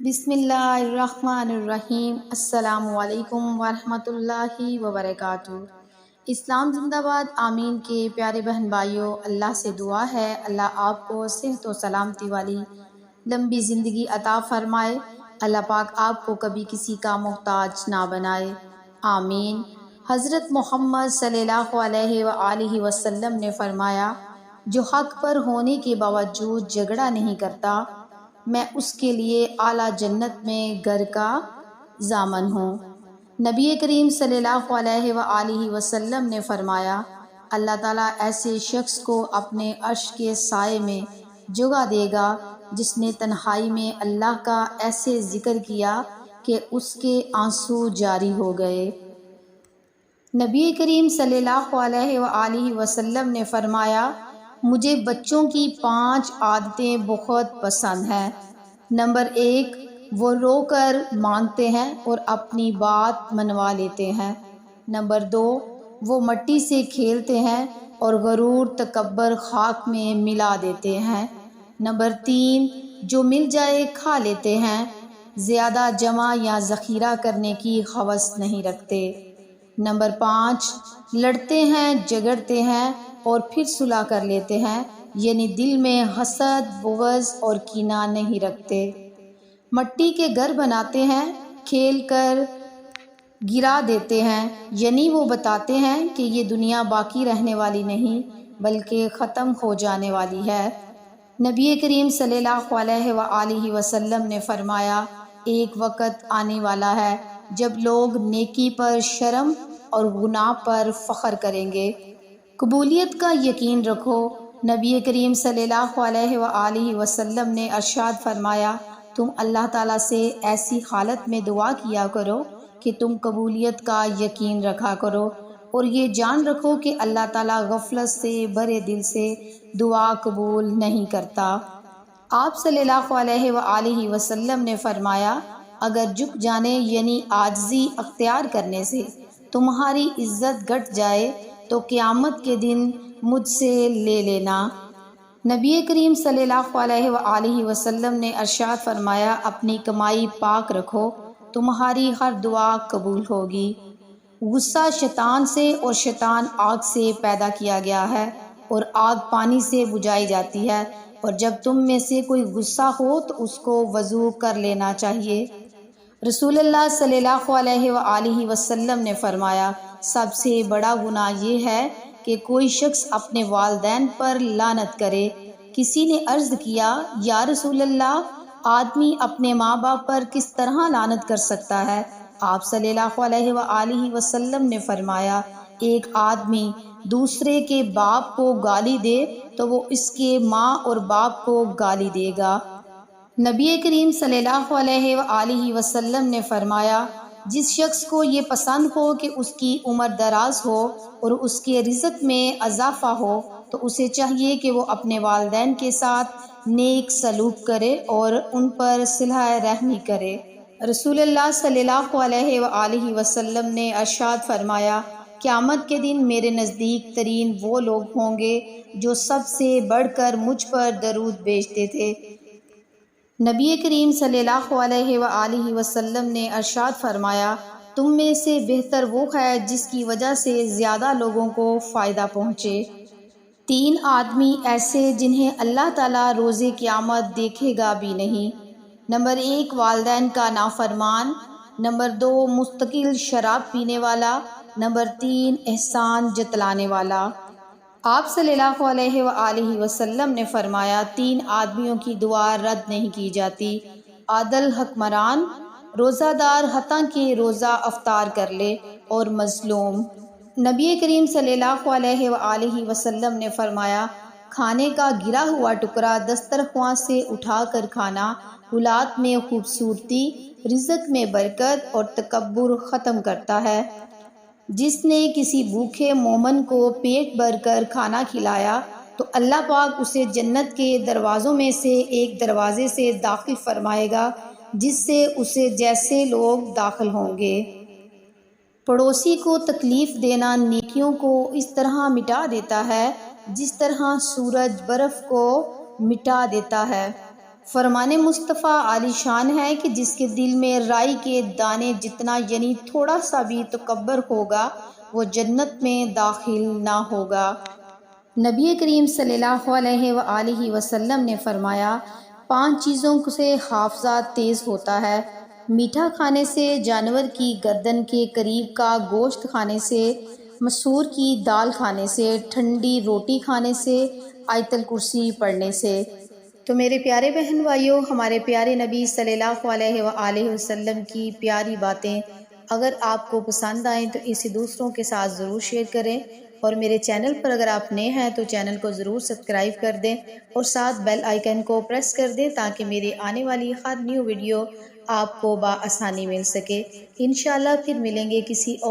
بسم اللہ الرحمن الرحیم۔ السلام علیکم ورحمۃ اللہ وبرکاتہ۔ اسلام زندہ باد۔ آمین کے پیارے بہن بھائیوں، اللہ سے دعا ہے اللہ آپ کو صحت و سلامتی والی لمبی زندگی عطا فرمائے۔ اللہ پاک آپ کو کبھی کسی کا محتاج نہ بنائے، آمین۔ حضرت محمد صلی اللہ علیہ وآلہ وسلم نے فرمایا، جو حق پر ہونے کے باوجود جھگڑا نہیں کرتا، میں اس کے لیے اعلیٰ جنت میں گھر کا ضامن ہوں۔ نبی کریم صلی اللہ علیہ وآلہ وسلم نے فرمایا، اللہ تعالیٰ ایسے شخص کو اپنے عرش کے سائے میں جگہ دے گا جس نے تنہائی میں اللہ کا ایسے ذکر کیا کہ اس کے آنسو جاری ہو گئے۔ نبی کریم صلی اللہ علیہ وآلہ وسلم نے فرمایا، مجھے بچوں کی 5 عادتیں بہت پسند ہیں۔ نمبر 1، وہ رو کر مانگتے ہیں اور اپنی بات منوا لیتے ہیں۔ نمبر 2، وہ مٹی سے کھیلتے ہیں اور غرور تکبر خاک میں ملا دیتے ہیں۔ نمبر 3، جو مل جائے کھا لیتے ہیں، زیادہ جمع یا ذخیرہ کرنے کی ہوس نہیں رکھتے۔ نمبر 5، لڑتے ہیں جھگڑتے ہیں اور پھر صلح کر لیتے ہیں، یعنی دل میں حسد، بغض اور کینہ نہیں رکھتے۔ مٹی کے گھر بناتے ہیں، کھیل کر گرا دیتے ہیں، یعنی وہ بتاتے ہیں کہ یہ دنیا باقی رہنے والی نہیں بلکہ ختم ہو جانے والی ہے۔ نبی کریم صلی اللہ علیہ وآلہ وسلم نے فرمایا، ایک وقت آنے والا ہے جب لوگ نیکی پر شرم اور گناہ پر فخر کریں گے۔ قبولیت کا یقین رکھو۔ نبی کریم صلی اللہ علیہ وآلہ وسلم نے ارشاد فرمایا، تم اللہ تعالیٰ سے ایسی حالت میں دعا کیا کرو کہ تم قبولیت کا یقین رکھا کرو، اور یہ جان رکھو کہ اللہ تعالیٰ غفلت سے بھرے دل سے دعا قبول نہیں کرتا۔ آپ صلی اللہ علیہ وآلہ وسلم نے فرمایا، اگر جھک جانے یعنی عاجزی اختیار کرنے سے تمہاری عزت گھٹ جائے تو قیامت کے دن مجھ سے لے لینا۔ نبی کریم صلی اللہ علیہ وآلہ وسلم نے ارشاد فرمایا، اپنی کمائی پاک رکھو، تمہاری ہر دعا قبول ہوگی۔ غصہ شیطان سے اور شیطان آگ سے پیدا کیا گیا ہے، اور آگ پانی سے بجھائی جاتی ہے، اور جب تم میں سے کوئی غصہ ہو تو اس کو وضو کر لینا چاہیے۔ رسول اللہ صلی اللہ علیہ وآلہ وسلم نے فرمایا، سب سے بڑا گناہ یہ ہے کہ کوئی شخص اپنے والدین پر لعنت کرے۔ کسی نے عرض کیا، یا رسول اللہ، آدمی اپنے ماں باپ پر کس طرح لعنت کر سکتا ہے؟ آپ صلی اللہ علیہ وآلہ وسلم نے فرمایا، ایک آدمی دوسرے کے باپ کو گالی دے تو وہ اس کے ماں اور باپ کو گالی دے گا۔ نبی کریم صلی اللہ علیہ وآلہ وسلم نے فرمایا، جس شخص کو یہ پسند ہو کہ اس کی عمر دراز ہو اور اس کے رزق میں اضافہ ہو تو اسے چاہیے کہ وہ اپنے والدین کے ساتھ نیک سلوک کرے اور ان پر صلہ رحمی کرے۔ رسول اللہ صلی اللہ علیہ وآلہ وسلم نے ارشاد فرمایا، قیامت کے دن میرے نزدیک ترین وہ لوگ ہوں گے جو سب سے بڑھ کر مجھ پر درود بھیجتے تھے۔ نبی کریم صلی اللہ علیہ وآلہ وسلم نے ارشاد فرمایا، تم میں سے بہتر وہ ہے جس کی وجہ سے زیادہ لوگوں کو فائدہ پہنچے۔ 3 آدمی ایسے جنہیں اللہ تعالیٰ روز قیامت دیکھے گا بھی نہیں۔ نمبر 1، والدین کا نافرمان۔ نمبر 2، مستقل شراب پینے والا۔ نمبر 3، احسان جتلانے والا۔ آپ صلی اللہ علیہ وآلہ وسلم نے فرمایا، 3 آدمیوں کی دعا رد نہیں کی جاتی، عادل حکمران، روزہ دار حتیٰ کہ روزہ افطار کر لے، اور مظلوم۔ نبی کریم صلی اللہ علیہ وآلہ وسلم نے فرمایا، کھانے کا گرا ہوا ٹکڑا دسترخوان سے اٹھا کر کھانا اولاد میں خوبصورتی، رزق میں برکت اور تکبر ختم کرتا ہے۔ جس نے کسی بھوکے مومن کو پیٹ بھر کر کھانا کھلایا تو اللہ پاک اسے جنت کے دروازوں میں سے ایک دروازے سے داخل فرمائے گا جس سے اسے جیسے لوگ داخل ہوں گے۔ پڑوسی کو تکلیف دینا نیکیوں کو اس طرح مٹا دیتا ہے جس طرح سورج برف کو مٹا دیتا ہے۔ فرمان مصطفیٰ عالی شان ہے کہ جس کے دل میں رائی کے دانے جتنا یعنی تھوڑا سا بھی تکبر ہوگا وہ جنت میں داخل نہ ہوگا۔ نبی کریم صلی اللہ علیہ وآلہ وسلم نے فرمایا 5 چیزوں سے حافظہ تیز ہوتا ہے: میٹھا کھانے سے، جانور کی گردن کے قریب کا گوشت کھانے سے، مسور کی دال کھانے سے، ٹھنڈی روٹی کھانے سے، آیت الکرسی پڑھنے سے۔ تو میرے پیارے بہن بھائیوں، ہمارے پیارے نبی صلی اللہ علیہ وآلہ وسلم کی پیاری باتیں اگر آپ کو پسند آئیں تو اسے دوسروں کے ساتھ ضرور شیئر کریں، اور میرے چینل پر اگر آپ نئے ہیں تو چینل کو ضرور سبسکرائب کر دیں اور ساتھ بیل آئیکن کو پریس کر دیں تاکہ میری آنے والی ہر نیو ویڈیو آپ کو بآسانی مل سکے۔ انشاءاللہ پھر ملیں گے کسی اور